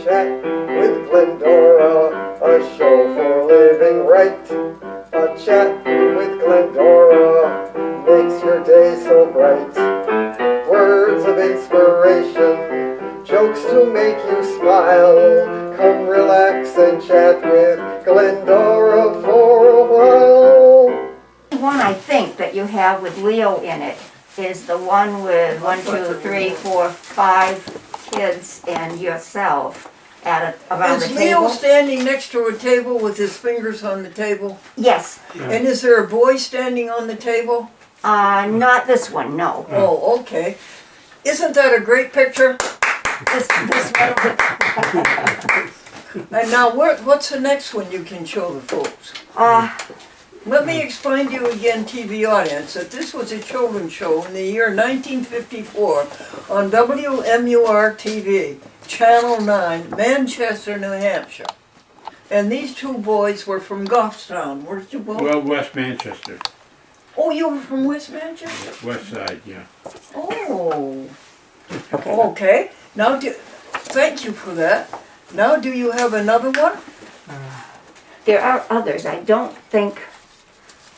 chat with Glendora, a show for living right. A chat with Glendora makes your day so bright. Words of inspiration, jokes to make you smile. Come relax and chat with Glendora for a while. The one I think that you have with Leo in it is the one with 1, 2, 3, 4, 5 kids and yourself around the Is table. Leo standing next to a table with his fingers on the table? Yes. And is there a boy standing on the table? Not this one, no. Oh, okay. Isn't that a great picture? This one. And now, what's the next one you can show the folks? Let me explain to you again, TV audience, that this was a children's show in the year 1954 on WMUR-TV, Channel 9, Manchester, New Hampshire. And these two boys were from Goffstown. Where'd you go? Well, West Manchester. Oh, you were from West Manchester? West side, yeah. Oh. Okay. Now, thank you for that. Now, do you have another one? There are others. I don't think,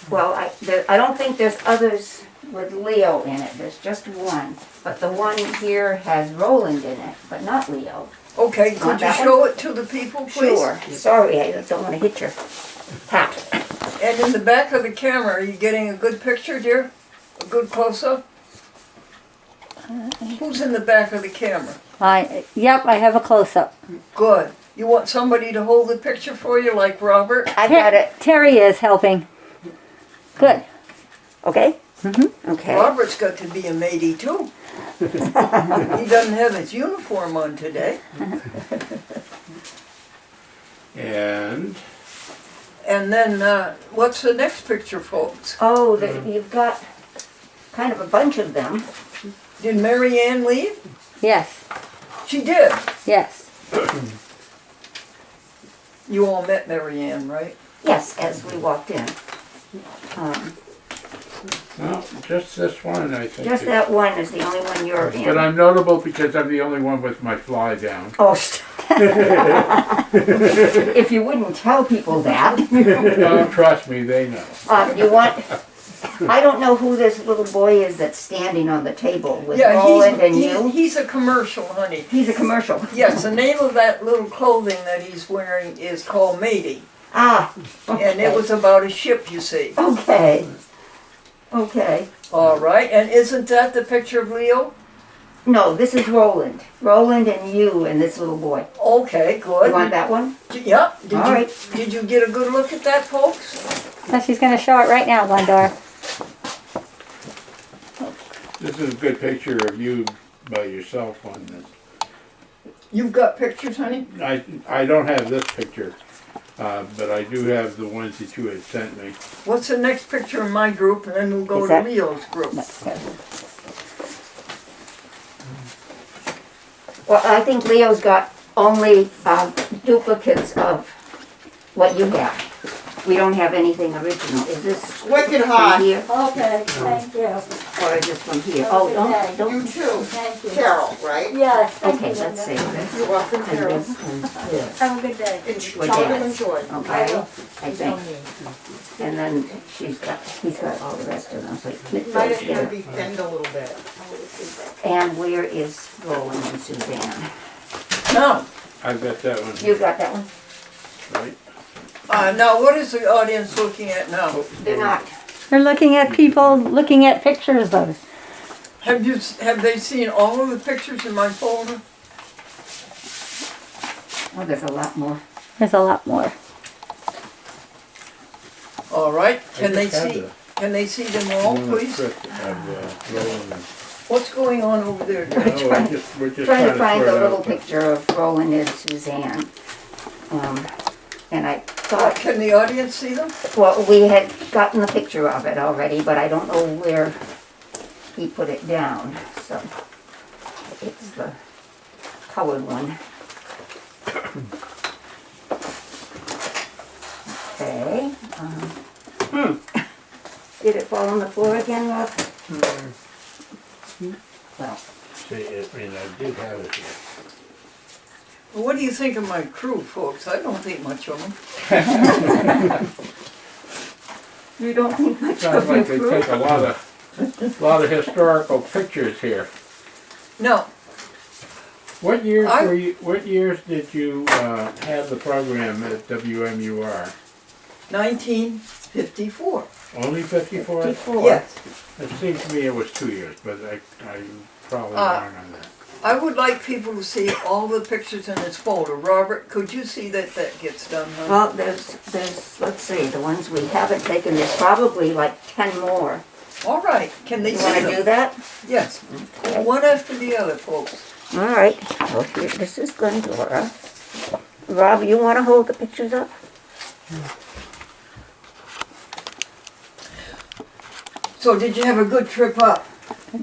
well, I don't think there's others with Leo in it. There's just one. But the one here has Roland in it, but not Leo. Okay, could you show it to the people, please? Sure. Sorry, I don't want to hit your hat. And in the back of the camera, are you getting a good picture, dear? A good close-up? Who's in the back of the camera? Yep, I have a close-up. Good. You want somebody to hold the picture for you, like Robert? I've got it. Terry is helping. Good. Okay? Okay. Robert's got to be a matey, too. He doesn't have his uniform on today. And then, what's the next picture, folks? Oh, you've got kind of a bunch of them. Did Mary Ann leave? Yes, She did. yes. You all met Mary Ann, right? Yes, as we walked in. well, just this one, I think. Just that one is the only one you're in. But I'm notable because I'm the only one with my fly down. Oh, if you wouldn't tell people that. Oh, trust me, they know. You want, I don't know who this little boy is that's standing on the table with Yeah, Roland and you. he's a commercial, honey. He's a commercial. Yes, the name of that little clothing that he's wearing is called Matey. Ah, okay. And it was about a ship, you see. Okay. Okay. All right, and isn't that the picture of Leo? No, this is Roland. Roland and you and this little boy. Okay, good. You want that one? Yep. All right. Did you get a good look at that, folks? Now she's going to show it right now, Glendora. This is a good picture of you by yourself on this. You've got pictures, honey? I don't have this picture, but I do have the ones that you had sent me. What's the next picture in my group, and then we'll go Is to that- Leo's group. Well, I think Leo's got only duplicates of what you have. We don't have anything original. Is this Wicked from hot. here Okay, thank you. or is this from here? Oh, don't. You too. Thank you. Carol, right? Yes, thank Okay, you, let's Glenda. save this. You're welcome, And Carol. this and this. Have a good day. We're Tell them done. enjoy. Okay, I think. And then he's got all the rest of them, so knit Might those have to together. be thinned a little bit. And where is Roland and Suzanne? Now, I've got that one, You've got that one? right? now what is the audience looking at now? They're not. We're looking at people looking at pictures of. Have they seen all of the pictures in my folder? Oh, there's a lot more. There's a lot more. All right. Can they just had see? the Can they see them all, one of please? Chris of, Roland and- What's going on over there? No, we're just Trying to find sort the it little out. picture of Roland and Suzanne. And I thought, Can the audience see them? well, we had gotten the picture of it already, but I don't know where he put it down, so. It's the colored one. Okay. Did it fall on the floor again, Rob? Well, See, I did have it here. Well, what do you think of my crew, folks? I don't think much of them. You don't think much Sounds of your like they crew? take a lot of historical pictures here. No, What years I- were you, what years did you have the program at WMUR? 1954. Only 54? 54. Yes. It seems to me it was 2 years, but I probably Uh, wrong on that. I would like people to see all the pictures in this folder. Robert, could you see that that gets done, huh? Well, there's, let's see, the ones we haven't taken, there's probably like 10 more. All right, can they You see wanna them? do that? Yes. One after the other, folks. All right, well, here, this is Glendora. Rob, you wanna hold the pictures up? So did you have a good trip up?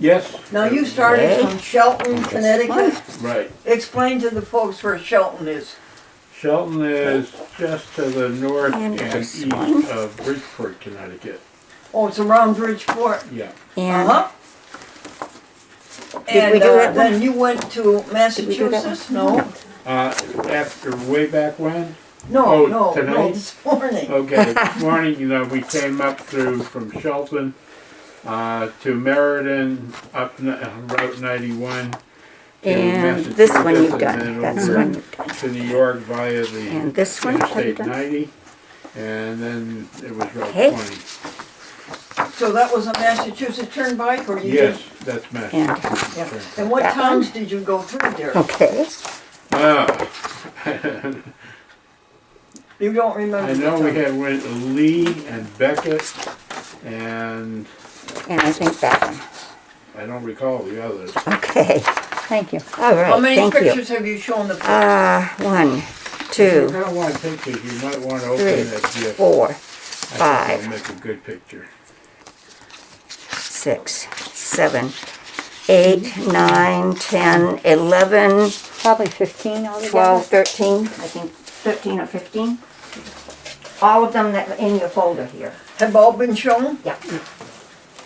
Yes. Now you started Okay. from Shelton, Connecticut. Right. Explain to the folks where Shelton is. Shelton is just to the north And and this east one. of Bridgeport, Connecticut. Oh, it's around Bridgeport. Yeah. And Uh-huh. Did we And do that then one? you went to Did we do that Massachusetts? No. After, way back when? No, Oh, no, tonight? no, this morning. Okay, this morning, we came up through from Shelton to Meriden, up Route 91. to And this one Massachusetts, you've and done, then that's the over one you've done. to New York via the And this one, have you Interstate done? 90, and then it was Route Okay. 20. So that was a Massachusetts turnpike, or you Yes, just? that's And, Massachusetts. Yeah. Turnpike. And what That towns did you go through there? okay, Ah. You don't remember? I the know we town. had went Lee and Beckett, and and I think that one. I don't recall the others. Okay, thank you. All How right, many thank you. pictures have you shown the folks? 1, If you're 2, gonna want pictures, you might want to open 3, that gift. 4, I think 5. it'll make a good picture. 6, 7, 8, 9, 10, 11, Probably 15 altogether. 12, 13, I think 13 or 15. All of them that are in your folder here. Have all been shown? Yeah.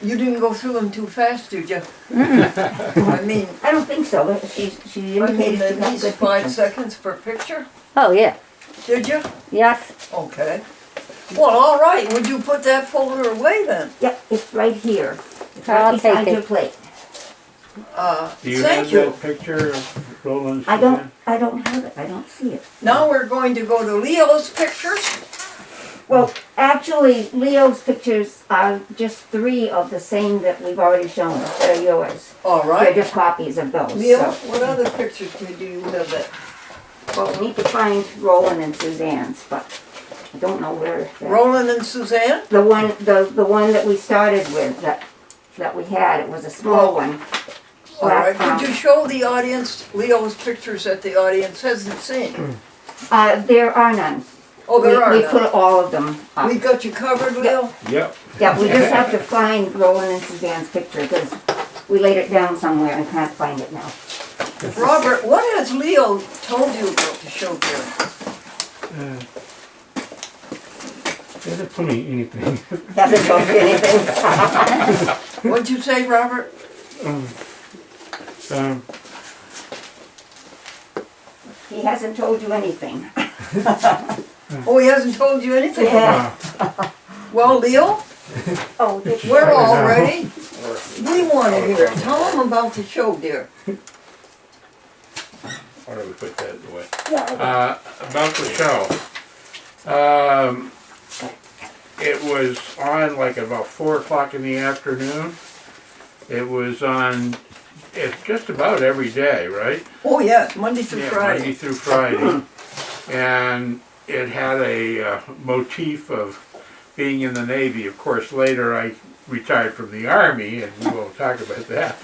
You didn't go through them too fast, did you? I mean, I don't think so. She indicated she at got least good 5 pictures. seconds per picture? Oh, yeah, Did you? yes. Okay. Well, all right, would you put that folder away then? Yep, it's right here. It's I'll right beside take your it. plate. Do you Thank have you. that picture of Roland? I don't have it. I don't see it. Now we're going to go to Leo's pictures. Well, actually, Leo's pictures are just 3 of the same that we've already shown. They're yours. All They're right. just copies of those. Leo, So, what other pictures do you have that? well, we need to find Roland and Suzanne's, but I don't know where. Roland and Suzanne? The one that we started with, that we had, it was a small one. All right, Black, could you show the audience Leo's pictures that the audience hasn't seen? There are none. Oh, there are We none. put all of them up. We got you covered, Leo? Yep. Yeah, we just have to find Roland and Suzanne's picture, because we laid it down somewhere and can't find it now. Robert, what has Leo told you about the show here? Doesn't tell me anything. Hasn't told you anything? What'd you say, Robert? Um, He hasn't told you anything. Oh, he hasn't told you anything? Yeah. Well, Leo, Oh, did you? we're all ready. We want to hear it. Tell them about the show, dear. Why don't we put that away? Yeah, About the show. It was on like about 4 o'clock in the afternoon. It was on, it's just about every day, right? Oh, yes, Monday through Yeah, Friday. Monday through Friday. And it had a motif of being in the Navy. Of course, later I retired from the Army, and we won't talk about that.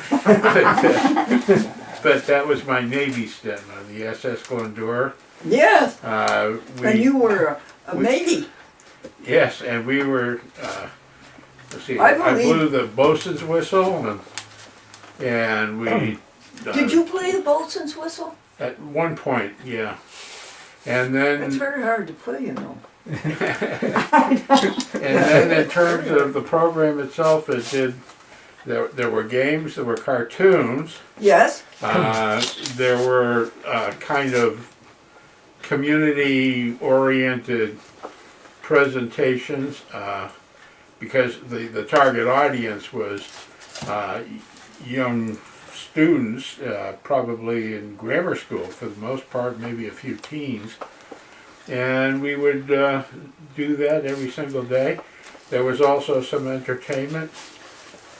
But that was my Navy stint on the SS Glendora. Yes, Uh, and you were a we- matey. Yes, and we were, let's see, I I believe- blew the bosun's whistle, and we... Did you play the boatswain's whistle? At one point, yeah. And It's then, very hard to play, you know. in terms of the program itself, it did, there were games, there were cartoons, Yes, there were kind of community-oriented presentations, because the target audience was young students, probably in grammar school for the most part, maybe a few teens. And we would do that every single day. There was also some entertainment.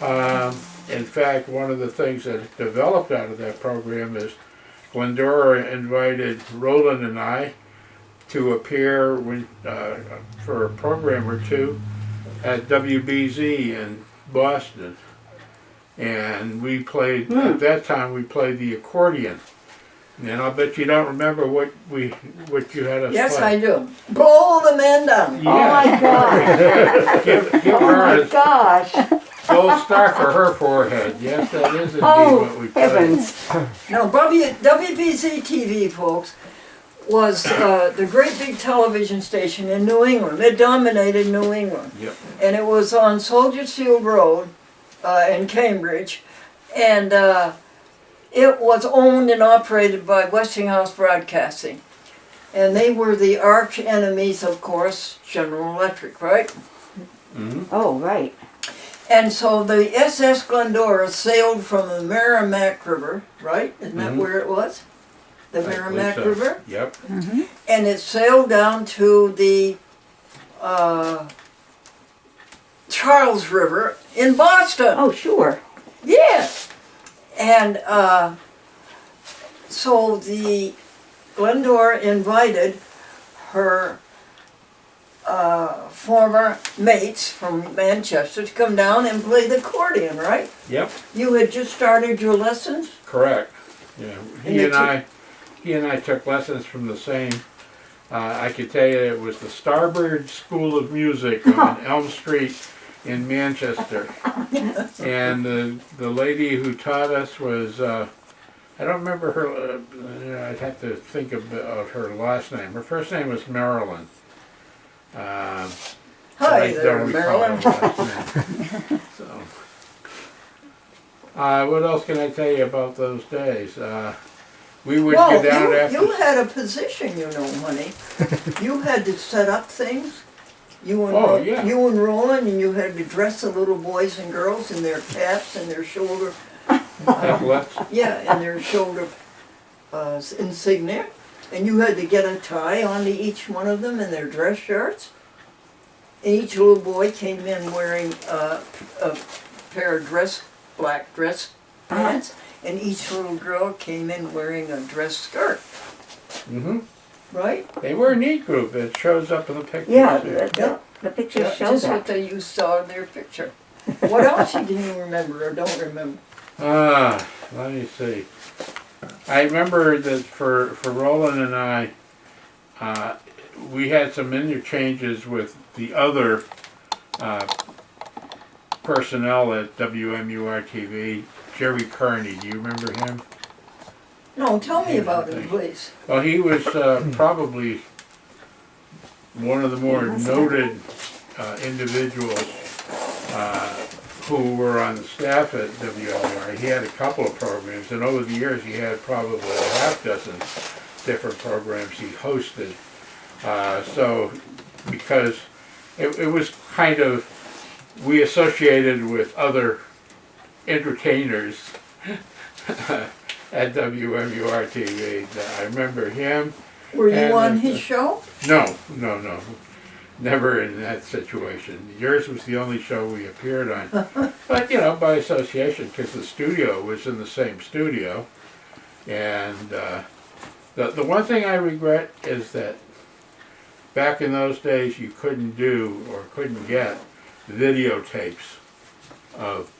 In fact, one of the things that developed out of that program is Glendora invited Roland and I to appear for a program or two at WBZ in Boston. And we played, at that time we played the accordion. And I'll bet you don't remember what you had us Yes, play. I do. Blow the man down. Oh my gosh. Give Oh her my a gosh. gold star for her forehead. Yes, that is indeed Oh what we played. heavens. Now, WBZ TV, folks, was the great big television station in New England. It dominated New England. Yep. And it was on Soldiers Field Road in Cambridge. And it was owned and operated by Westinghouse Broadcasting. And they were the arch enemies, of course, General Electric, right? Mm-hmm. Oh, right. And so the SS Glendora sailed from the Merrimack River, right? Isn't that Mhm. where it was? The I believe Merrimack so. River? Yep. And it sailed down to the Charles River in Boston. Oh, sure. Yes. And so the Glendora invited her former mates from Manchester to come down and play the accordion, right? Yep. You had just started your lessons? Correct. Yeah. And they He and I took lessons from the same. I could tell you it was the Starbird School of Music on Elm Street in Manchester. And the lady who taught us was, I don't remember her, I'd have to think of her last name. Her first name was Marilyn. Hi I there, don't recall Marilyn. her last name. So, what else can I tell you about those days? We would Well, go down after. you had a position, you know, honey. You had to set up things. You and Oh, yeah. you and Roland, and you had to dress the little boys and girls in their caps and their shoulder, Epaulets. and their shoulder insignia. And you had to get a tie onto each one of them in their dress shirts. And each little boy came in wearing a pair of black dress pants, and each little girl came in wearing a dress skirt, Mm-hmm. right? They were a neat group. It shows up in the picture. Yeah, too. the pictures Yeah, show just what that. you saw in their picture. What else you didn't remember or don't remember? Let me see. I remember that for Roland and I, we had some interchanges with the other personnel at WMUR-TV. Jerry Kearney, do you remember him? No, tell me Yeah, about him, thanks. please. Well, he was probably one of the more noted individuals who were on the staff at WMUR. He had a couple of programs, and over the years he had probably a half dozen different programs he hosted. So, because it was kind of, we associated with other entertainers at WMUR TV. I remember him. Were you And, on his show? No. Never in that situation. Yours was the only show we appeared on. But, you know, by association, because the studio was in the same studio. And the one thing I regret is that back in those days you couldn't do or couldn't get videotapes of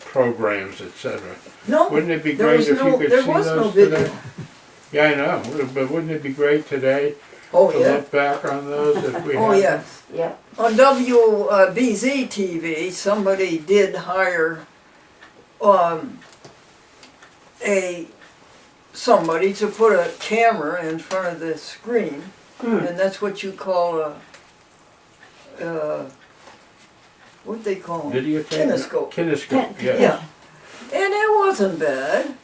programs, etc. No. Wouldn't it be there great was if no, you could there see was those no video. today? Yeah, I know, but wouldn't it be great today Oh to yeah. look back on those if we Oh had yeah. Yeah. On WBZ TV, somebody did hire somebody to put a camera in front of the screen, and that's what you call what they call them? videotape? Kinescope. Kinescope, yeah. Yeah, and it wasn't bad.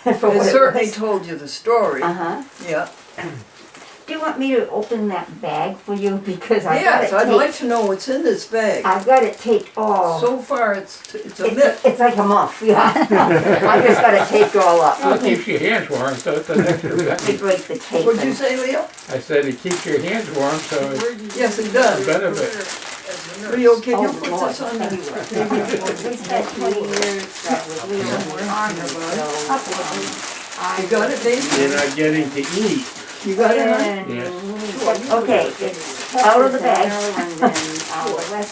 For It what certainly was. told you the story. Uh-huh. Yeah, Do you want me to open that bag for you? Because I got Yes, it I'd like taped. to know what's in this bag. I've got it taped all. So far, it's a myth. It's like a muff, yeah. I just got it taped all up. Well, it keeps your hands warm, so it's an extra Let me benefit. break the tape. What'd you say, Leo? I said it keeps your hands warm, so it's Yes, it a does. benefit. Leo, can you Oh, put Lord. this on the? We spent 20 years with Leo in the army, so I. You got it, Dave? You're not getting to eat. You got it, honey? Yeah. Okay, it's out of the bag.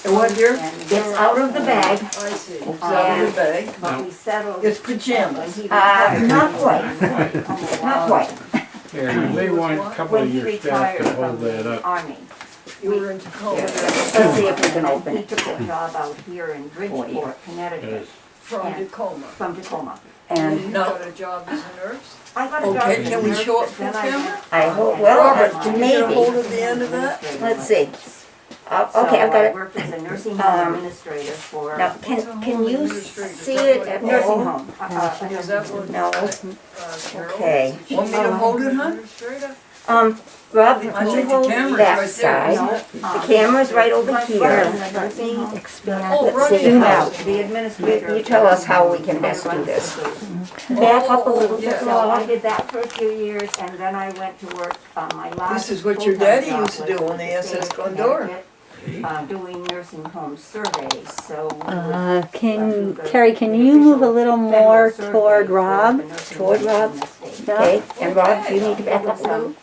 And what, dear? It's out of the bag. I see. It's out of the bag. But we settled. It's pajamas. Not quite, not quite. Here, you may want a couple When of he your staff retired to from hold that the up. army. You were in Tacoma. Let's see if we can open it. He took a job out here in Bridgeport, Connecticut, Yes. From Tacoma. from Tacoma. And you And got a job as a nurse? I got a job. Okay, as a can we nurse, show it but for then camera? I hope, well, Robert, can you get a hold maybe. of the end of that? Let's see. Okay, I've got it. Worked as a nursing home administrator for. Now, can you see it at nursing home? Is that what? No, Carol? okay. Want me to hold it, huh? Rob, I can think you the hold camera's that right there, side? isn't The camera's right over here. Oh, Let's right zoom in. out. The administrator. You tell us how we can best do this. Back up a little bit. yeah. So I did that for a few years, and then I went to work on my last. This is what your full-time daddy job used to do was on the with SS state of Glendora. Connecticut, doing nursing home surveys, so. Terry, can you move a little more toward Rob? Toward Rob? Yeah. Okay, and Rob, you need to back up some.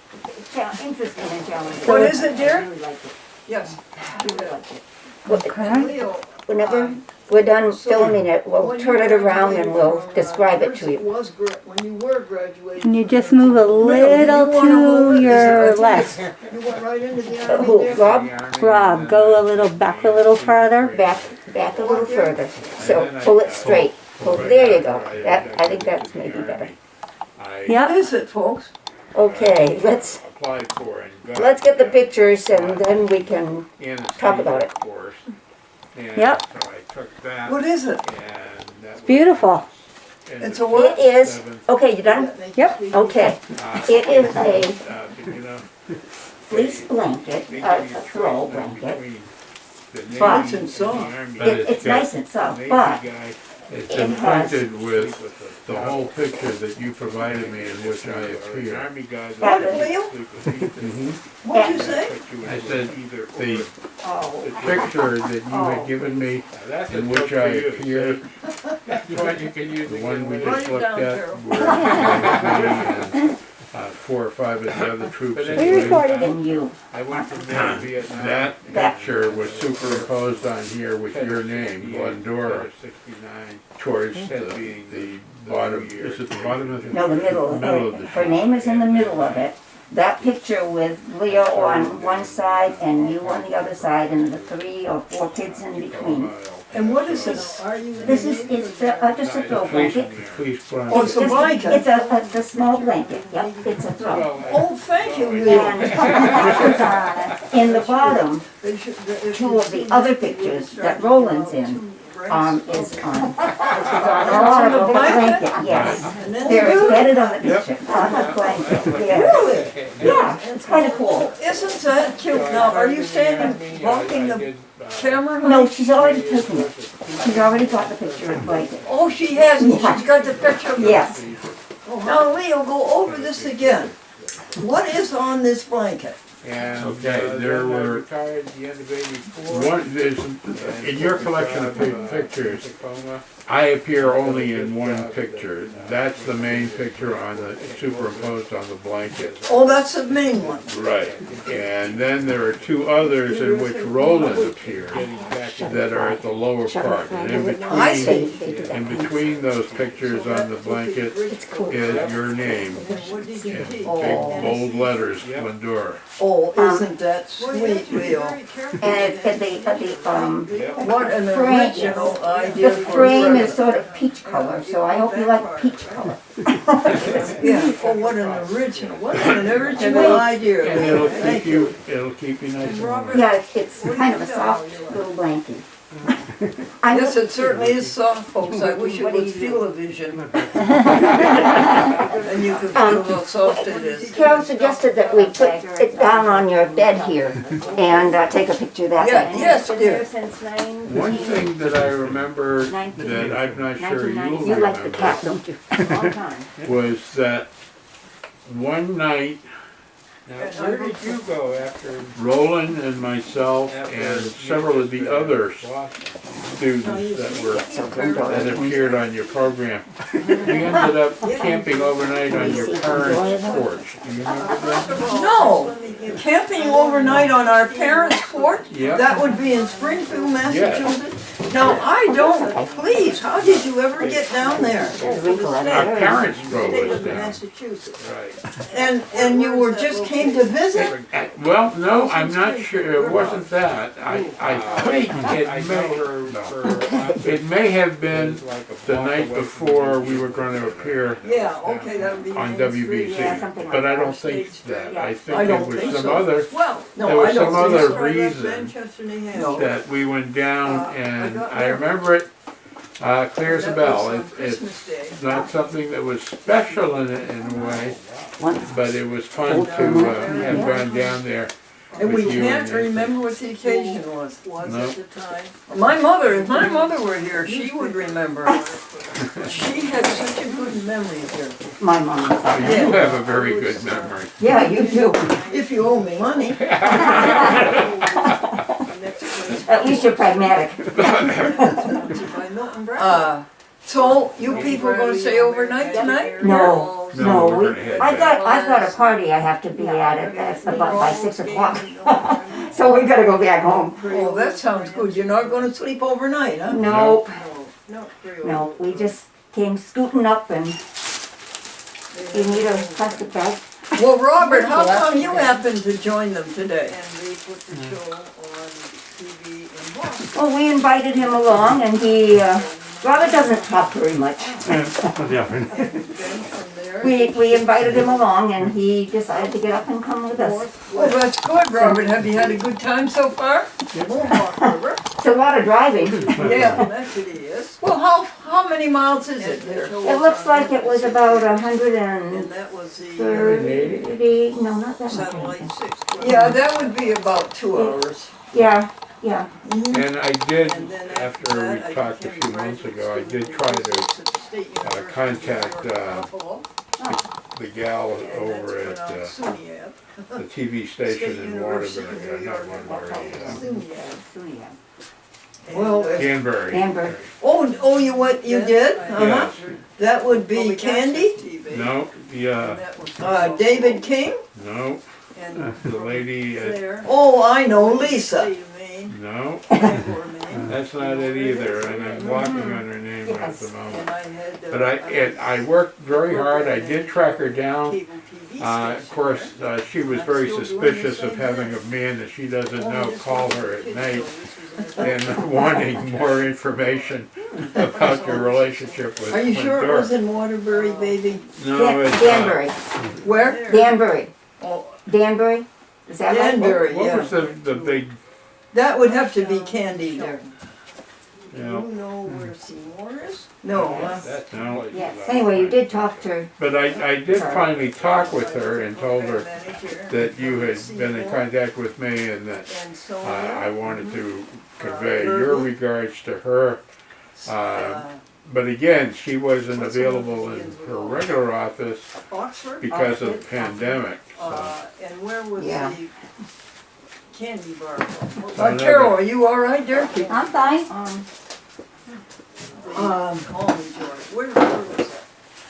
Interesting and challenging. What is it, dear? I really liked it. Yes. Really liked it. Leo, Whenever we're done filming it, we'll turn it around and we'll describe it to you. When you were graduating. Can you just move a little to your left? You went right into the Who, army there? Rob? Rob, go a little back a little farther. Back a little further. So pull it straight. Pull, there you go. That, I think that's maybe better. What Yep. is it, folks? Okay, let's Applied for and got. get the pictures and then we can talk about it. Of course. And Yep. so I took that What is it? and that was Beautiful. in It's the a what? It is, seventh, okay, you done? Yep. Okay. It is a you know, fleece blanket, a throw blanket. Nice and soft. It's nice and soft, but It's it been has- printed with the whole picture that you provided me in which I appear. What, Leo? What'd you say? I said the Oh, picture that you had given me in which I appear, the one we just looked at, where me and 4 or 5 of the other troops. We recorded it. and you. I went from there to Vietnam. That picture was superimposed on here with your name, Glendora, towards the bottom, is it the bottom of the? No, the middle of Middle of it. the Her sheet. name is in the middle of it. That picture with Leo on one side and you on the other side and the 3 or 4 kids in between. And what is this? This is, it's just a throw Please, blanket. please, Oh, it's a Just- blanket. It's a small blanket, yep, it's a throw. Oh, thank you, Leo. And in the bottom, They should- they- 2 of the other pictures that Roland's in, is on on the blanket? yes. And then They're you- embedded on the picture, on the blanket, yeah. Really? Yeah, it's kinda cool. Isn't that cute? Now, are you standing blocking the camera? honey? No, she's already taken it. She's already got the picture of blanket. Oh, she has, she's got the picture of the. Yes. Now, Leo, go over this again. What is on this blanket? And there were Retired at the end of '84. one, in your collection of pictures, I appear only in one picture. That's the main picture on the, superimposed on the blanket. Oh, that's the main one. Right. And then there are 2 others in which Roland appears that are at the lower part. And in I see. between those pictures on the blanket is your name in big bold letters, Glendora. Oh, isn't that sweet, Leo? And it's at the, What an frame- original idea the for a frame is present. sort of peach color, so I hope you like peach color. Yeah, oh, what an original, what an original idea, And Leo. it'll Thank keep you. you, it'll keep you nice and warm. Yeah, it's kind of a soft little blanket. I'm Yes, it certainly is soft, folks. I wish it was feel-o-vision. And you could feel how soft it is. Carol suggested that we put it down on your bed here and take a picture of that. Yeah, yes, dear. One thing that I remember that I'm not sure you'll You like the remember cat, don't you? Long time. was that one night Now, where did you go after? Roland and myself and several of the other students that appeared on your program, we ended up camping overnight on your parents' porch. Do you remember that? No, camping overnight on our parents' porch? Yep. That would be in Springfield, Massachusetts? Now, I don't, please, how did you ever get down there? Our parents drove us down. Massachusetts. Right. And you were just came to visit? Well, no, I'm not sure, it wasn't that. I think it may have been the night before we were going to appear Yeah, okay, that would be. on Yeah, WBC, something like but I that. don't think that. I I think it don't was think some so. other, Well, there no, was I don't some think other so. reason No. that we went down, I and got I that. remember it clear as a That bell. was on Christmas Day. It's not something that was special in a way, but it was fun to have gone down there. And we with you can't your remember what the occasion was. No. At the time. My mother, if my mother were here, she would remember. She had such a good memory here. My mom. Oh, you have a very good memory. Yeah, you do. If you owe me money. At least you're pragmatic. So you people gonna stay overnight tonight? No, No, no, we're we, gonna head I've got a party I have to be at about by 6 o'clock. So we gotta go back home. Oh, that sounds good. You're not gonna sleep overnight, huh? Nope, No. no, we just came scooting up and you need a plastic bag? Well, Robert, how come you happened to join them today? And they put the show on TV in Boston. Well, we invited him along and he, Robert doesn't talk very much. Then from there. We invited him along and he decided to get up and come with us. Well, that's good, Robert. Have you had a good time so far? Mohawk River. It's a lot of driving. Yeah. That's it is. Well, how many miles is it there? It looks like it was about 130, And that was the no, not that satellite much. 6. Yeah, that would be about 2 hours. Yeah, yeah. And I did, And then after that, we I talked a became few months graduate ago, I student did try to at the State University contact of Buffalo. the gal And that's over at pronounced SUNY. the TV station State in University Waterbury, of New not York at Waterbury, Buffalo. Well, Danbury. Danbury. Oh, you what, you did? Uh-huh. Yes, That would be Candy, no, yeah, David King. no, And the lady, there, Oh, I know, Lisa. state of Maine, no, Bangor, Maine. that's not it either, and I'm blocking on her name at the And moment. I had. But I worked very hard, I did track her down. Cable TV Of station course, there. she was very suspicious of having a man that she doesn't know call her at night and wanting more information about your relationship with Are you sure it was Glendora. in Waterbury, baby? No, it's not. Danbury, Where? Danbury, Oh, Danbury, is that right? Danbury, What was yeah. the big, That would have to be Candy there. Do you you know, know where Seymour is? No, no. Yes, anyway, you did talk to, But I did finally talk with her and told her Manager. that you had been in contact with me and that And so I wanted to convey your regards to her. But again, she wasn't available in her regular office Oxford? because of the pandemic, so. And where was Yeah. the candy bar? Carol, are you all right there? I'm fine. Call me George. Where was that?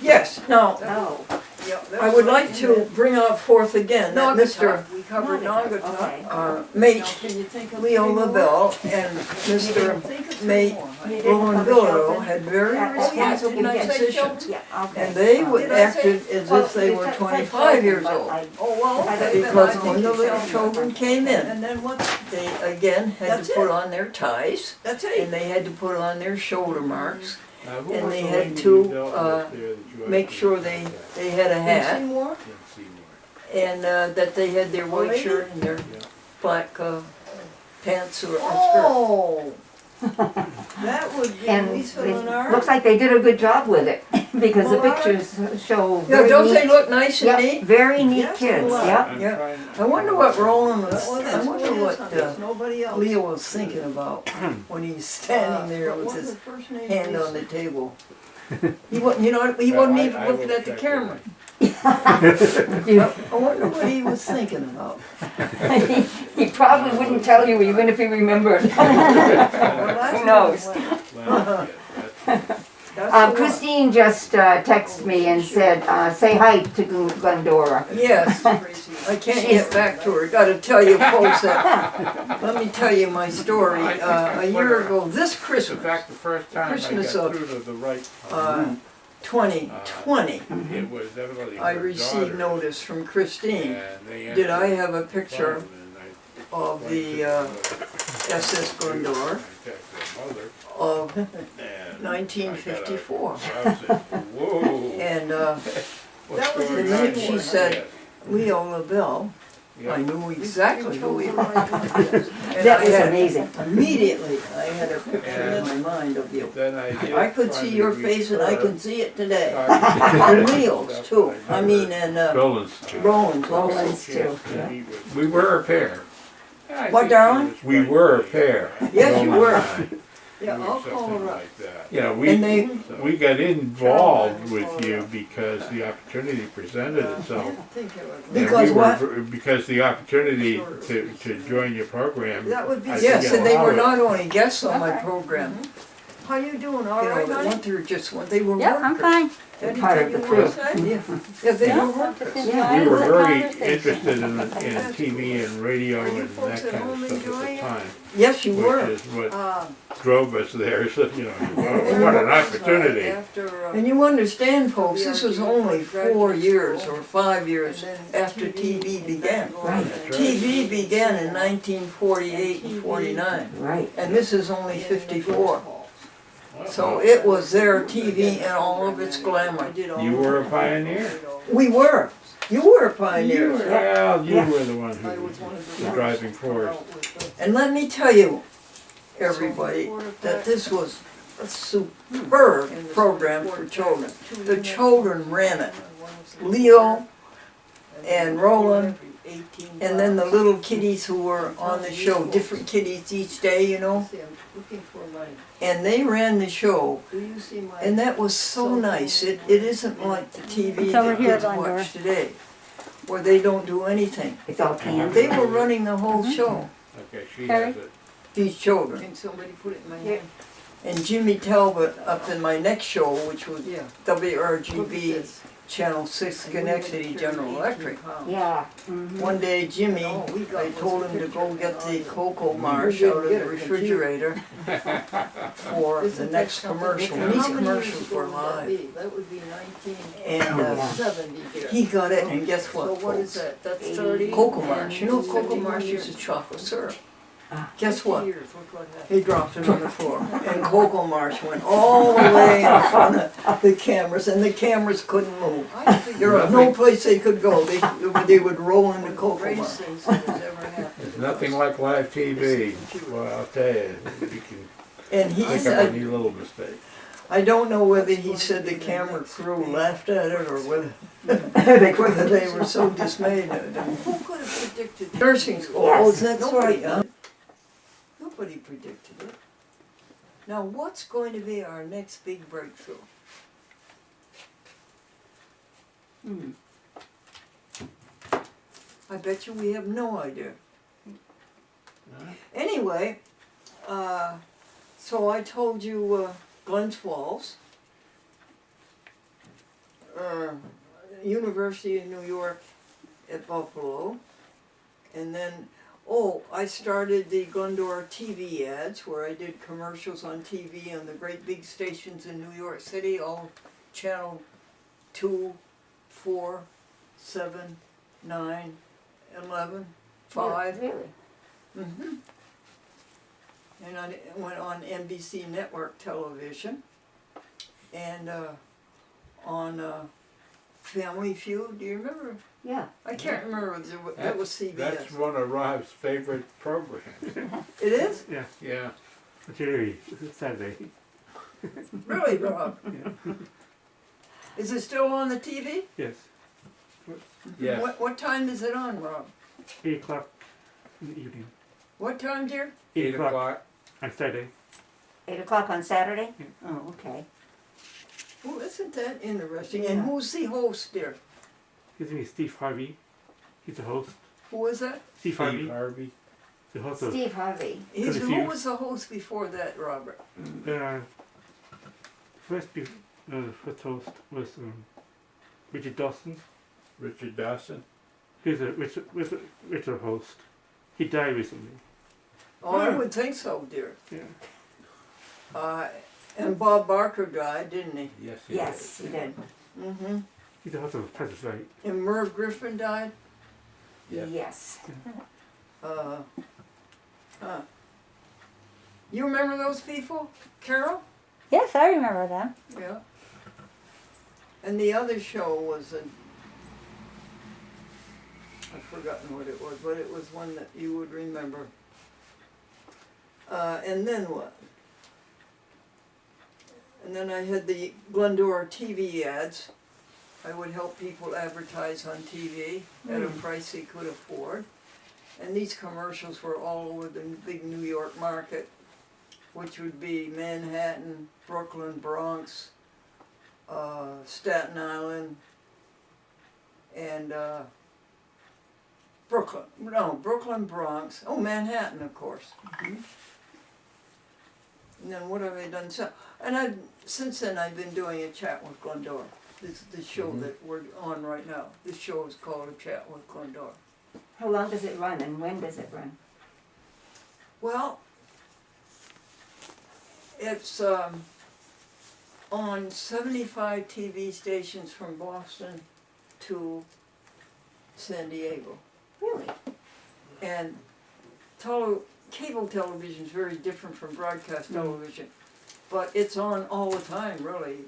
Yes, now, Oh, Yeah, that I was would right like in to the bring out forth again that Mr. We covered Naugatuck. okay. Mate Now, can you think of Leo three more? LaBelle and Mr. Think of three Mate more, honey. Roland Billero had very Yeah, responsible yeah, yeah. positions. Yeah, okay. And they would Did I say- acted as if they were 25 years old. Oh, well, okay, then Because I think when the you little shall. children came in, And then what? they again had That's to put it. on their ties That's and it. they had to put on their shoulder marks. Who And was they the had lady to, you dealt with there that you Make had sure to they contact? had a hat Seymour? and that they had their white Lady? shirt and their black pants or skirt. Oh, That would be And Lisa it Lenard. looks like they did a good job with it, because the Well, I- pictures show Yeah, very don't they neat, look nice and yep, neat? very neat Yes, kids, they are. yep. I'm Yeah. trying- I wonder what Roland was, Well, I that's wonder what it what is, honey. There's nobody else. Leo was thinking about when he's standing there What with was his the first name? hand on the Lisa? table. He wasn't, you know, he Well, wasn't I- even I looking will at the check camera. You- I wonder what he was thinking about. He probably wouldn't tell you even if he remembered. Who knows? Well, Christine just texted me and said, say hi to Glendora. Yes, I can't get back to her. Gotta tell you folks that, let me tell you my story. A year ago, this In Christmas, fact, the first time I Christmas got of, through to the right, 2020, it was evidently I her received daughter, notice from Christine. and they Did I answered have a the picture phone, and I of went the to SS Glendora contacted her mother, of and 1954? I said, whoa. And what's that was the going minute on she here?" said, Leo LaBelle. Yeah. I knew exactly who he was. And That I was had, amazing. immediately, I had a picture in my mind of you. Then I did I could see finally your face and I refer can see it today. talking to And her Leo's stuff, too. but I never mean, and Roland's too. Roland's also. Roland's too, to meet with- We were a pair. I What, think darling? she was We were a probably, pair. Yes, you Roland were. and I. Yeah, doing I'll call something her up. like that. Yeah, And they, we got involved with you because the opportunity presented itself. Think it was. And Because we what? were, because the opportunity to join your program. That would be. I yes, forget and they how were it- not only guests on my program. How you doing, You all know, right, that honey? went through just one, they were Yep, I'm workers. fine. Part of Anything the you wanna crew. say? Yeah, they Yeah. were workers. We were Good very conversation. interested in TV and radio Are you and folks that at kind home of stuff at enjoying the it? time, Yes, you which were. is what Um, drove us there. So, you know, where what an was I opportunity. After, And you understand, folks, this was only 4 years or 5 years and then after TV began. Right. TV began in 1948 and 49, Right. and this is only 54. Well, So it was their TV in all of its glamour. You were a pioneer. We were. You were pioneers. Well, you Yeah. were the one I who was was one of the the driving force. And let me tell you, everybody, that this was a superb program for children. The children ran it. Leo and Roland, and then the little kiddies who were on the show, different kiddies each day, you know, Looking for my, and they ran the show. do you see my? And that was so nice. It isn't like the TV It's over that here, kids Glendora. watch today, where they don't do anything. It's all canned. They were running the whole show, Okay, she Harry? has it. these children. Can somebody put it in my hand? And Jimmy Talbot up in my next show, which was Yeah. Look at WRGB this. Channel 6 Schenectady General Electric. Yeah. One day Jimmy, I told him to go get the cocoa marsh out of the refrigerator for the next commercial. And these commercials were live. That would be And 1970 here. he got it, and guess So what, what is folks? that? That's 30? Cocoa marsh. You know cocoa 51 marsh years. is a chocolate syrup. Ah. Guess 50 what? years, look what happened. He dropped it on the floor. And cocoa marsh went all the way in front of the cameras, and the cameras couldn't move. I think There was no place they could go. They would roll into the cocoa greatest marsh. things that has ever happened. There's nothing like live TV. Well, I'll tell you, you can And he pick up said, any little mistake. I don't know whether he said the camera crew laughed at it or whether they were so dismayed at it. Who could have predicted? Nursing school, Yes. oh, that's Nobody right, huh? Nobody predicted it. Now, what's going to be our next big breakthrough? Hmm. I bet you we have no idea. Huh? Anyway, so I told you Glens Falls, University of New York at Buffalo, and then, I started the Glendora TV ads where I did commercials on TV on the great big stations in New York City, all channel 2, 4, 7, 9, 11, 5. Really? Mm-hmm. And I went on NBC network television and on Family Feud. Do you remember? Yeah. I can't remember. That was CBS. That's one of Rob's favorite programs. It is? Yeah. Jerry, Saturday. Really, Rob? Is it still on the TV? Yes. Yes. What time is it on, Rob? 8 o'clock in the evening. What time, dear? 8 o'clock. On Saturday. 8 o'clock on Saturday? Yeah. Oh, okay. Well, isn't that interesting? And who's the host, dear? His name is Steve Harvey. He's the host. Who is that? Steve Harvey. Steve Harvey. The host of Steve Harvey. Who was the host before that, Robert? first host was Richard Dawson. Richard Dawson. He's a Richard host. He died recently. Oh, I would think so, dear. Yeah. And Bob Barker died, didn't he? Yes. Yes, he did. Mm-hmm. He's the host of Price is Right. And Merv Griffin died? Yeah. Yes. You remember those people, Carol? Yes, I remember them. Yeah. And the other show was I've forgotten what it was, but it was one that you would remember. And then what? And then I had the Glendora TV ads. I would help people advertise on TV at a price they could afford. And these commercials were all over the big New York market, which would be Manhattan, Brooklyn, Bronx, Staten Island, and Brooklyn, Bronx, Manhattan, of course. And then what have I done? Since then I've been doing a chat with Glendora. This is the show that we're on right now. This show is called A Chat with Glendora. How long does it run and when does it run? Well, it's on 75 TV stations from Boston to San Diego. Really? And cable television is very different from broadcast television, but it's on all the time, really.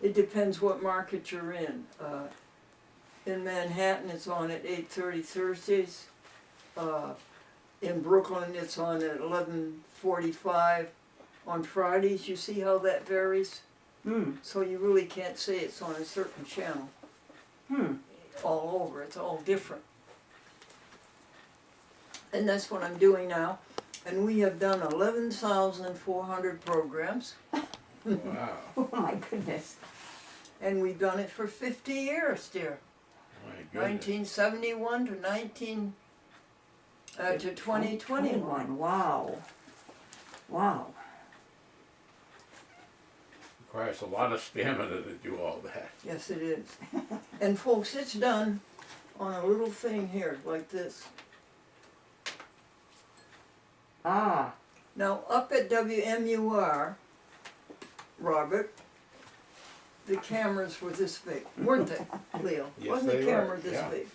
It depends what market you're in. In Manhattan, it's on at 8:30 Thursdays. In Brooklyn, it's on at 11:45 on Fridays. You see how that varies? So you really can't say it's on a certain channel. All over, it's all different. And that's what I'm doing now. And we have done 11,400 programs. Wow. Oh my goodness. And we've done it for 50 years, dear. My goodness. 1971 to 2021. Wow. Wow. Requires a lot of stamina to do all that. Yes, it is. And folks, it's done on a little thing here, like this. Ah. Now, up at WMUR, Robert, the cameras were this big, weren't they, Leo? Yes, Wasn't the they camera were, this yeah. big?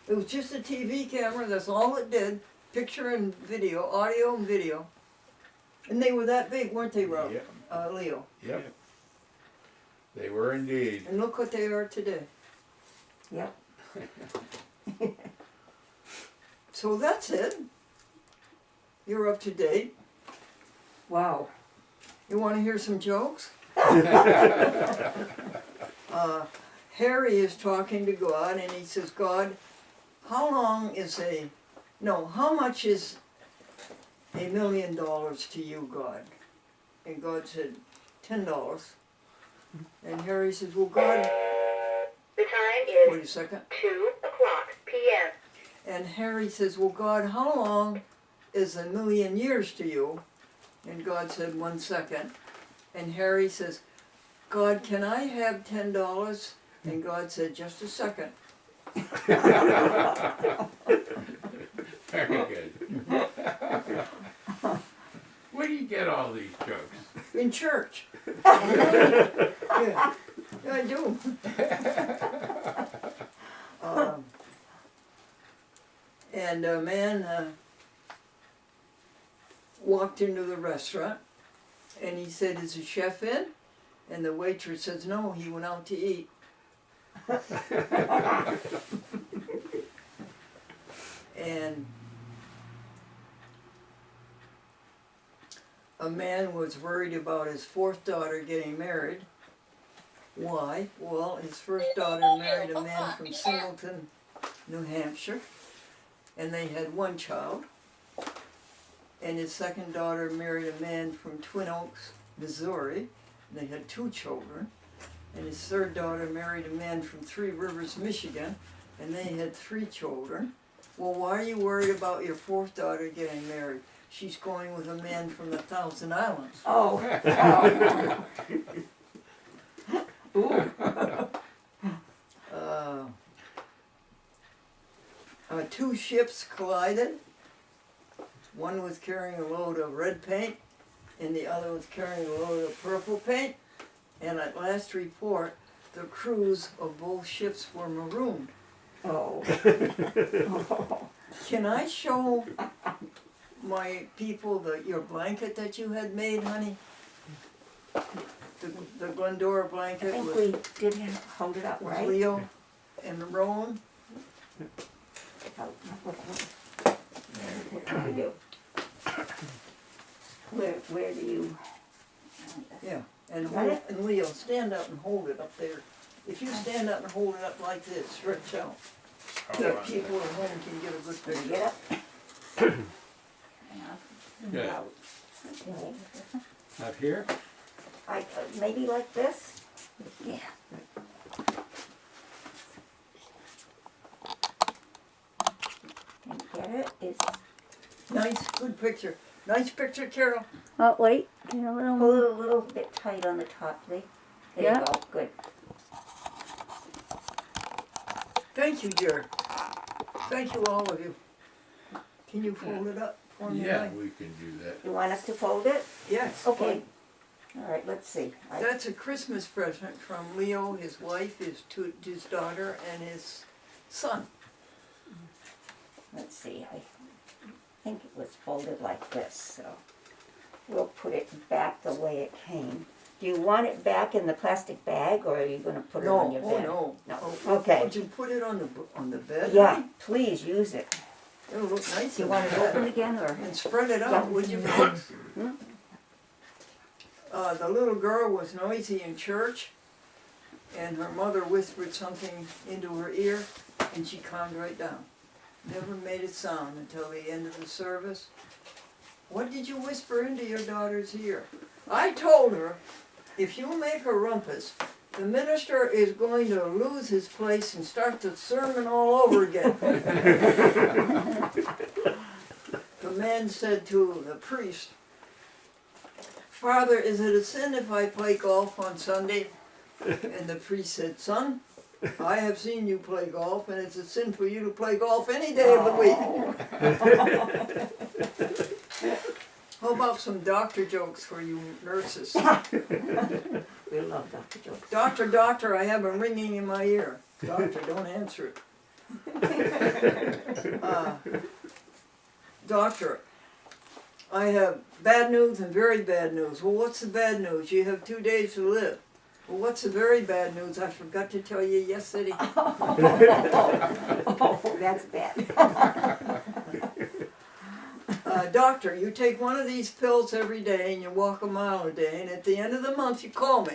It was just a TV camera, that's all it did. Picture and video, audio and video. And they were that big, weren't they, Rob? Yep. Leo? Yep. They were indeed. And look what they are today. Yep. So that's it. You're up to date. Wow. You want to hear some jokes? Harry is talking to God and he says, God, how much is $1 million to you, God? And God said, $10. And Harry says, well, God, The time is wait a second. 2 o'clock p.m. And Harry says, well, God, how long is 1,000,000 years to you? And God said, 1 second. And Harry says, God, can I have $10? And God said, just a second. Very good. Where do you get all these jokes? In church. Yeah, I do. And a man walked into the restaurant and he said, is the chef in? And the waitress says, no, he went out to eat. And a man was worried about his fourth daughter getting married. Why? Well, his first daughter married a man from Singleton, New Hampshire, and they had one child. And his second daughter married a man from Twin Oaks, Missouri, and they had 2 children. And his third daughter married a man from Three Rivers, Michigan, and they had 3 children. Well, why are you worried about your fourth daughter getting married? She's going with a man from the Thousand Islands. Oh. Two ships collided. One was carrying a load of red paint, and the other was carrying a load of purple paint. And at last report, the crews of both ships were marooned. Oh. Can I show my people your blanket that you had made, honey? The Glendora I blanket think with, we did hold it up, with right? Leo and Rowan. Oh, what do we do? Where do you? Yeah, and, Got it? and Leo, stand up and hold it up there. If you stand up and hold it up like this, stretch out, the people at home can get a good Can you picture. get up? Yeah. Okay. Up here? Maybe like this? Yeah. Can you get it? It's Nice, good picture. Nice picture, Carol. Oh, wait, get a little pull more. it a little bit tight on the top, see? There Yeah. you go, good. Thank you, dear. Thank you, all of you. Can you fold it up for me? Yeah, honey? we can do that. You want us to fold it? Yes. Okay. All right, let's see. That's a Christmas present from Leo, his wife, his daughter, and his son. Let's see, I think it was folded like this, so we'll put it back the way it came. Do you want it back in the plastic bag, or are you gonna put it on your bed? No. No, Oh, okay. Would you put it on the bed? Yeah, honey? please use it. It'll look nice Do you in want it the bed. open again, or? And spread it Yeah. out, would you, folks? Hmm? The little girl was noisy in church, and her mother whispered something into her ear, and she calmed right down. Never made a sound until the end of the service. What did you whisper into your daughter's ear? I told her, if you make a rumpus, the minister is going to lose his place and start the sermon all over again. The man said to the priest, Father, is it a sin if I play golf on Sunday? And the priest said, Son, I have seen you play golf, and it's a sin for you to play golf any day of the week. How about some doctor jokes for you nurses? We love Dr. jokes. Doctor, I have a ringing in my ear. Doctor, don't answer it. Doctor, I have bad news and very bad news. Well, what's the bad news? You have 2 days to live. Well, what's the very bad news? I forgot to tell you yesterday. Oh, that's bad. Doctor, you take one of these pills every day and you walk a mile a day, and at the end of the month you call me.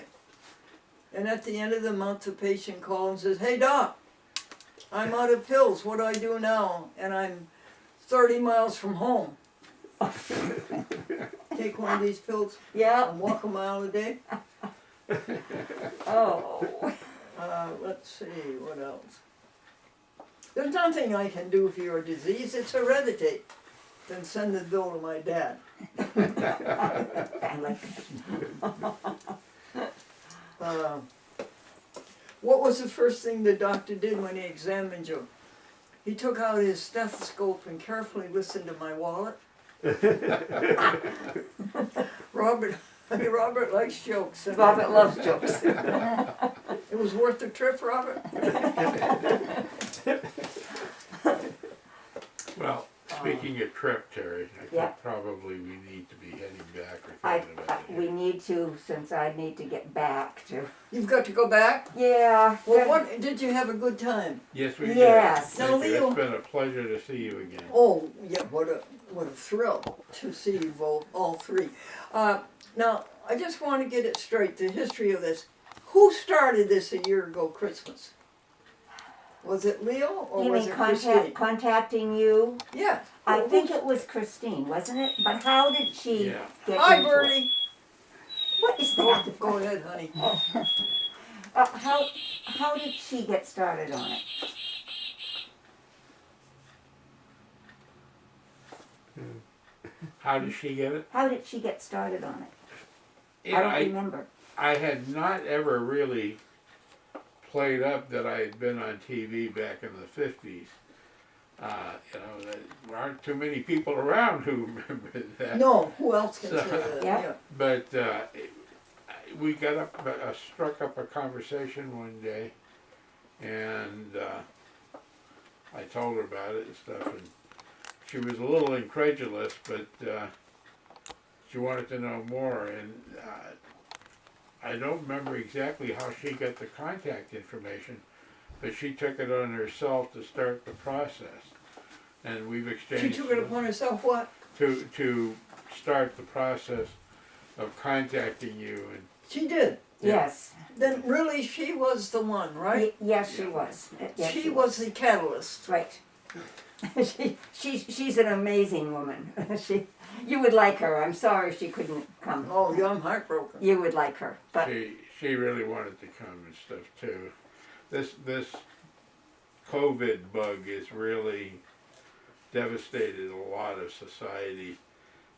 And at the end of the month the patient calls and says, hey doc, I'm out of pills, what do I do now? And I'm 30 miles from home. Take one of these pills Yeah. and walk a mile a day. Oh. Let's see, what else? There's nothing I can do for your disease, it's hereditary. Then send the bill to my dad. I like that. What was the first thing the doctor did when he examined you? He took out his stethoscope and carefully listened to my wallet. Robert likes jokes. Robert loves jokes. It was worth the trip, Robert? Well, speaking making a trip, Terry. I Yeah. think probably we need to be heading back or I, thinking about it. we need to, since I need to get back to, You've got to go back? yeah. Well, what, did you have a good time? Yes, we did. Yes. Now, Thank you. Leo- It's been a pleasure to see you again. Oh, yeah, what a thrill to see you both, all three. Now, I just want to get it straight, the history of this. Who started this a year ago Christmas? Was it Leo or You was mean it Christine? contacting you? Yeah. I Well, think who's- it was Christine, wasn't it? But how did she Yeah. get Hi, into Bertie. it? What is that? Go ahead, honey. How did she get started on it? How did she get it? How did she get started on it? Yeah, I don't remember. I had not ever really played up that I had been on TV back in the 50s. There aren't too many people around who remember that. No, who else can say So- that? Yeah. But we got up, struck up a conversation one day, and I told her about it and stuff, and she was a little incredulous, but she wanted to know more, and I don't remember exactly how she got the contact information, but she took it on herself to start the process, and we've She exchanged took it upon herself what? to start the process of contacting you, and She did. Yes. Then really she was the one, right? Yes, she was. Yes, She was the catalyst. Right. She's an amazing woman. You would like her. I'm sorry she couldn't come. Oh, yeah, I'm heartbroken. You would like her, but she really wanted to come and stuff too. This COVID bug has really devastated a lot of society.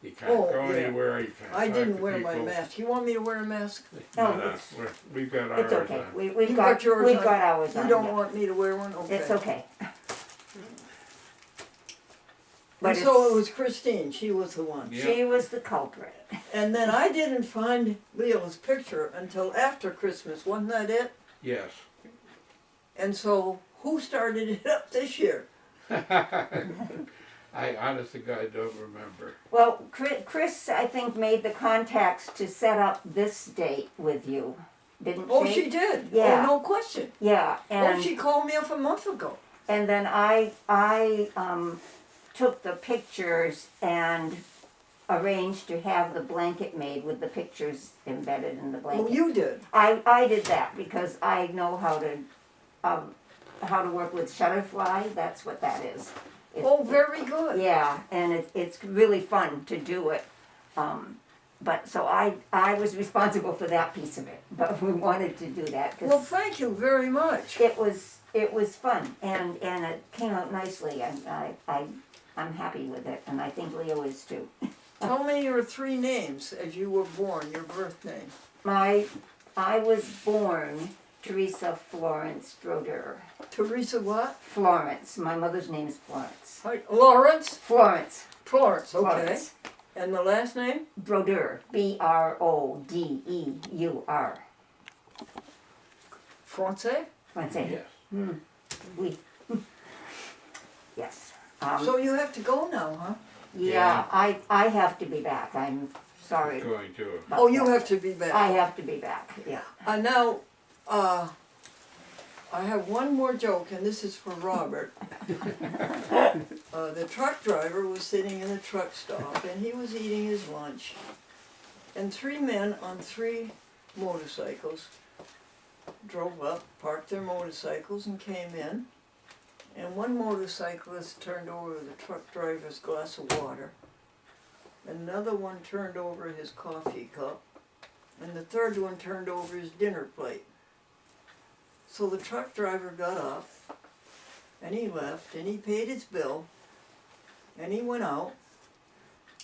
You can't Oh, go yeah. anywhere. You can't I talk didn't to wear my people. mask. You want me to wear a mask? No, No, it's- we've got ours it's okay. on. We've You got yours we've on? got ours You on. don't yeah. want me to wear one? Okay. It's okay. And But so it it's- was Christine. She was the one. Yeah. she was the culprit. And then I didn't find Leo's picture until after Christmas. Wasn't that it? Yes. And so who started it up this year? I honest to God don't remember. Well, Chris, I think, made the contacts to set up this date with you, didn't Oh, she? she did. Yeah. Oh, no question. Yeah, Oh, and she called me up a month ago. and then I took the pictures and arranged to have the blanket made with the pictures embedded in the Oh, blanket. you did. I did that because I know how to work with Shutterfly. That's what that is. Oh, very good. Yeah, and it's really fun to do it. But so I was responsible for that piece of it. But we wanted to do that Well, because thank you very much. it was fun and it came out nicely and I'm happy with it and I think Leo is too. Tell me your three names as you were born, your birth name. I was born Teresa Florence Droder. Teresa what? Florence. My mother's name is Florence. Hi, Lawrence? Florence. Florence, okay. Florence. And the last name? Broder. Brodeur. Francais? Francais. Yes. Oui. Yes. So you have to go now, huh? Yeah, I have to be back. I'm sorry. Going to. about Oh, you that. have to be back. I have to be back, yeah. Now, I have one more joke, and this is for Robert. The truck driver was sitting in a truck stop, and he was eating his lunch. And three men on three motorcycles drove up, parked their motorcycles, and came in. And one motorcyclist turned over the truck driver's glass of water. Another one turned over his coffee cup. And the third one turned over his dinner plate. So the truck driver got up, and he left, and he paid his bill, and he went out,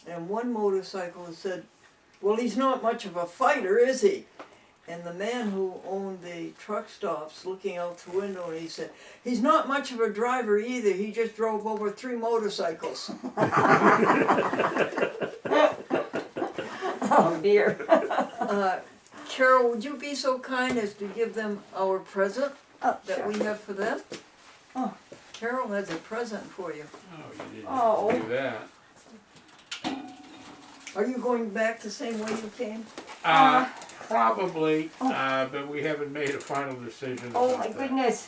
and one motorcyclist said, "Well, he's not much of a fighter, is he?" And the man who owned the truck stops looking out the window, and he said, "He's not much of a driver either, he just drove over 3 motorcycles." Oh dear. Carol, would you be so kind as to give them our present Oh, that sure. we have for them? Carol has a present for you. Oh, you didn't Oh. have to do that. Are you going back the same way you came? Probably, but we haven't made a final decision Oh about my that. goodness.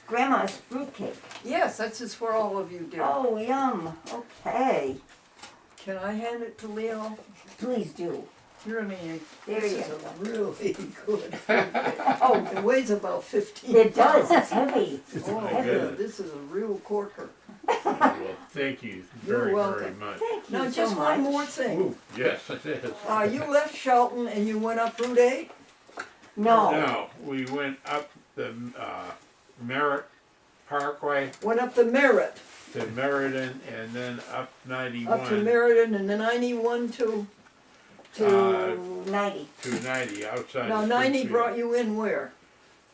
Grandma's fruitcake. Yes, that's just for all of you, dear. Oh, yum. Okay. Can I hand it to Leo? Please do. You're me. There This you is go. a really good fruitcake. Oh, It weighs about 15 it does. pounds. It's heavy. Oh, my yeah, goodness. this is a real corker. Well, thank you You're very, very welcome. much. Thank you Now, so just much. one more thing. Ooh, yes, it is. You left Shelton and you went up Route 8? No. No, we went up the Merritt Parkway Went up the Merritt, to Meriden and then up 91 up to Meriden and the 91 to, Uh, 90. to 90 outside now of 90 Springfield. brought you in where?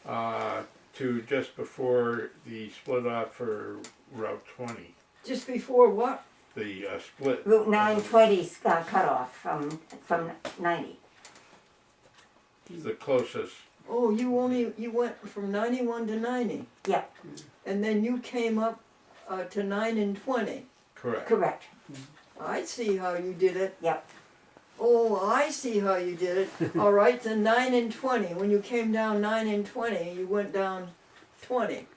To just before the split off for Route 20. Just before what? The split. Route 920's cut off from 90. The closest. Oh, you went from 91 to 90. Yeah, And then you came up to 9 and 20. Correct. correct. I see how you did it. Yep. Oh, I see how you did it. All right, then 9 and 20. When you came down 9 and 20, you went down 20.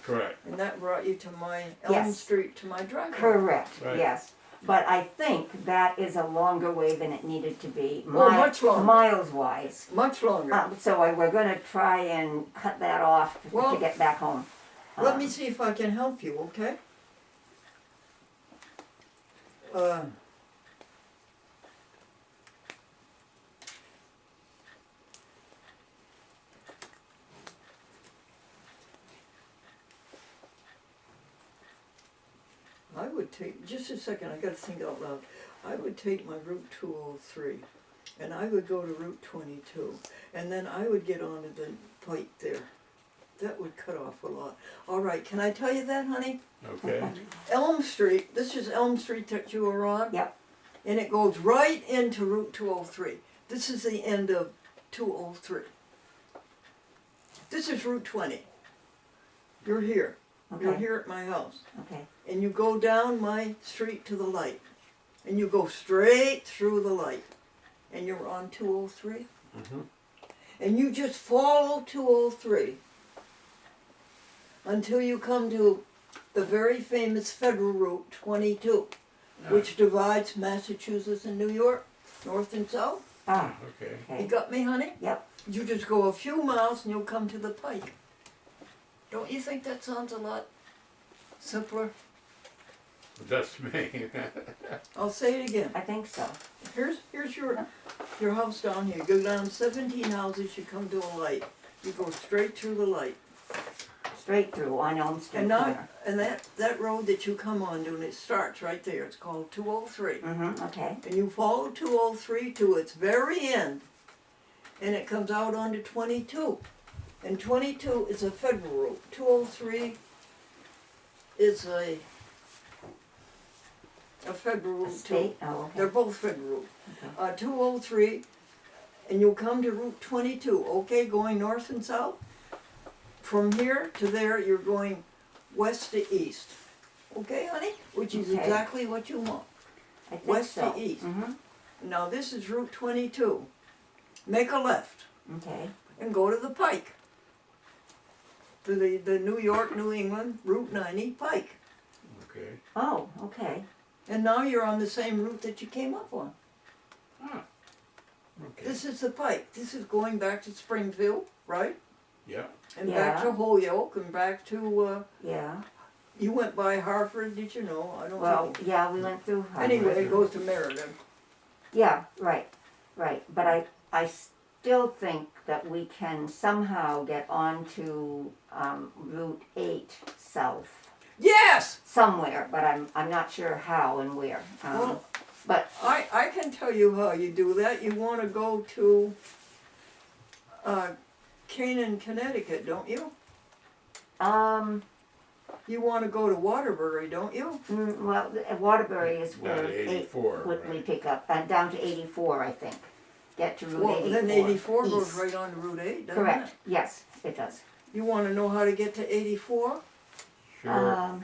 Correct. And that brought you to my Elm Yes. Street, to my driveway. Correct, Right. yes. But I think that is a longer way than it needed to be. Much longer. Miles wise. Much longer. So we're gonna try and cut that off Well, to get back home. Let me see if I can help you, okay? I would take, just a second, I gotta think out loud. I would take my Route 203 and I would go to Route 22 and then I would get onto the pike there. That would cut off a lot. All right, can I tell you that, honey? Okay. Elm Street, this is Elm Street that you were on. Yep. And it goes right into Route 203. This is the end of 203. This is Route 20. You're here. You're Okay. here at my house. Okay. And you go down my street to the light. And you go straight through the light. And you're on 203. Mhm. And you just follow 203 until you come to the very famous Federal Route 22, which divides Massachusetts and New York, north and south. Ah, Okay. You okay. got me, honey? Yep. You just go a few miles and you'll come to the pike. Don't you think that sounds a lot simpler? That's me. I'll say it again. I think so. Here's your house down here. You go down 17 houses, you come to a light. You go straight through the light. Straight through on Elm Street And now, corner. and that road that you come on to, and it starts right there. It's called 203. Mm-hmm, okay. And you follow 203 to its very end, and it comes out onto 22. And 22 is a federal road. 203 is a federal route too. State, oh, They're okay. both federal. Okay. 203, and you'll come to Route 22, okay, going north and south. From here to there, you're going west to east. Okay, honey? Which is Okay. exactly what you want. I think West so. to east. Mm-hmm, Now, this is Route 22. Make a left okay. and go to the pike. To the New York, New England, Route 90 pike. Okay. Oh, okay. And now you're on the same route that you came up on. Ah. Okay. This is the pike. This is going back to Springfield, right? Yeah. And back to Yeah. Holyoke and back to, Yeah. you went by Hartford, did you know? I don't Well, know. yeah, we went through. Anyway, it goes to Meriden. Yeah, right, right. But I still think that we can somehow get onto Route 8 south Yes! somewhere, but I'm not sure how and where. Well, But I can tell you how you do that. You want to go to Canaan, Connecticut, don't you? You want to go to Waterbury, don't you? Well, Waterbury is Down where to 84, what we right. pick up, down to 84, I think. Get to Route Well, 84. then 84 goes east. right on to Route 8, doesn't Correct. it? Yes, it does. You want to know how to get to 84? Sure.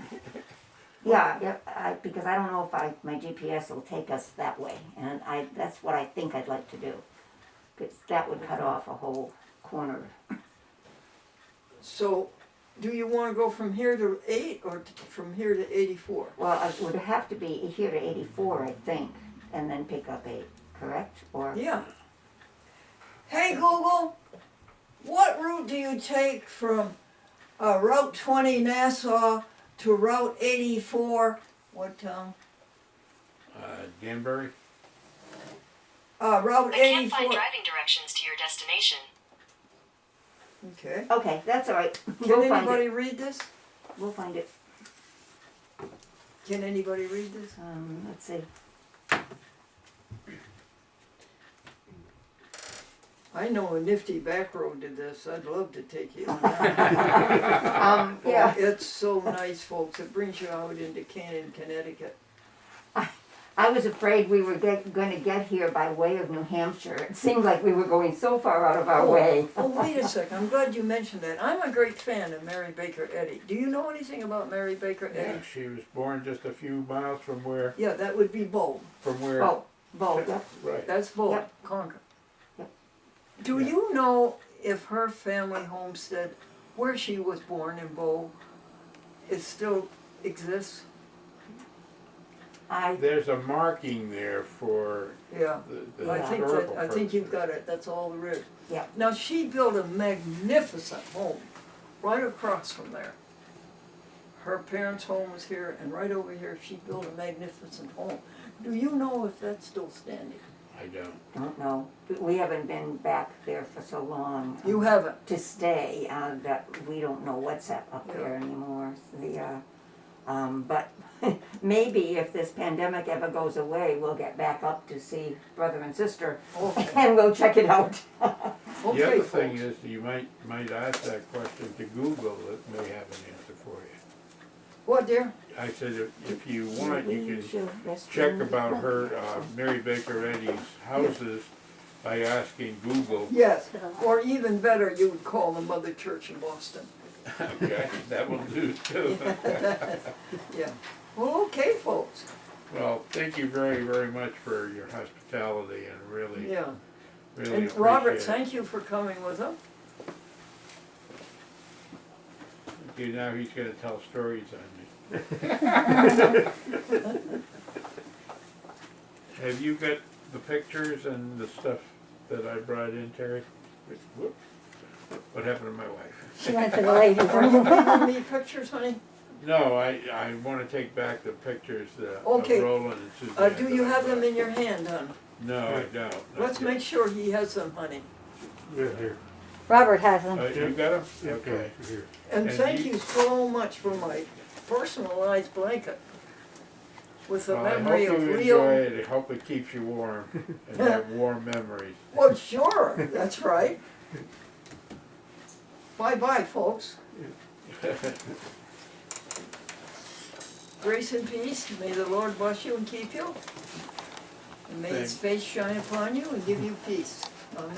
Because I don't know if my GPS will take us that way, and that's what I think I'd like to do. Because that would cut off a whole corner. So, do you wanna go from here to 8 or from here to 84? Well, it would have to be here to 84, I think, and then pick up 8, correct? Or Yeah. Hey Google, what route do you take from Route 20 Nassau to Route 84? What town? Danbury? Route I can't find 84. driving directions to your destination. Okay. Okay, that's all right. Can We'll find anybody it. read this? We'll find it. Can anybody read this? Let's see. I know a nifty back road to this. I'd love to take you on that. Yeah. It's so nice, folks. It brings you out into Canaan, Connecticut. I was afraid we were going to get here by way of New Hampshire. It seemed like we were going so far out of our way. Oh, wait a second. I'm glad you mentioned that. I'm a great fan of Mary Baker Eddy. Do you know anything about Mary Baker Yeah, Eddy? she was born just a few miles from where, Yeah, that would be Bow. Oh, Bo, yep. right. That's Bow, Yep. Concord. Yep. Do Yeah. you know if her family homestead, where she was born in Bow, it still exists? There's a marking there for Yeah. the I think historical that, I think you've purposes. got it. That's all there is. Yeah. Now, she built a magnificent home right across from there. Her parents' home was here, and right over here, she built a magnificent home. Do you know if that's still standing? I don't. Don't know. We haven't been back there for so long. You haven't. To stay, that we don't know what's up there anymore. But maybe if this pandemic ever goes away, we'll get back up to see brother and sister, Okay. and we'll check it out. Okay, The other thing folks. is, you might ask that question to Google that may have an answer for you. What, dear? I said, if you want, you We can should rest check in- about her, Mary Baker Eddy's houses by asking Google. Yes, or even better, you would call the Mother Church in Boston. Okay, that will do too. Yeah. Well, okay, folks. Well, thank you very, very much for your hospitality and really, Yeah. really And Robert, appreciate it. thank you for coming with us. Okay, now he's gonna tell stories on me. Have you got the pictures and the stuff that I brought in, Terry? Whoop. What happened to my wife? She went to the ladies' Are you room. giving me pictures, honey? No, I wanna take back the pictures of Okay. Roland and Suzanne. Do you that I have them brought. in your hand, hon? No, I don't. Let's make sure he has them, honey. Here. Robert has them. You got them? Okay. Here. And And thank you- you so much for my personalized blanket. With the Well, I hope memory you of enjoy Leo. it. I hope it keeps you warm and have warm memories. Well, sure, that's right. Bye-bye, folks. Grace and peace, may the Lord bless you and keep you. And may his face shine upon you and give you peace. Amen.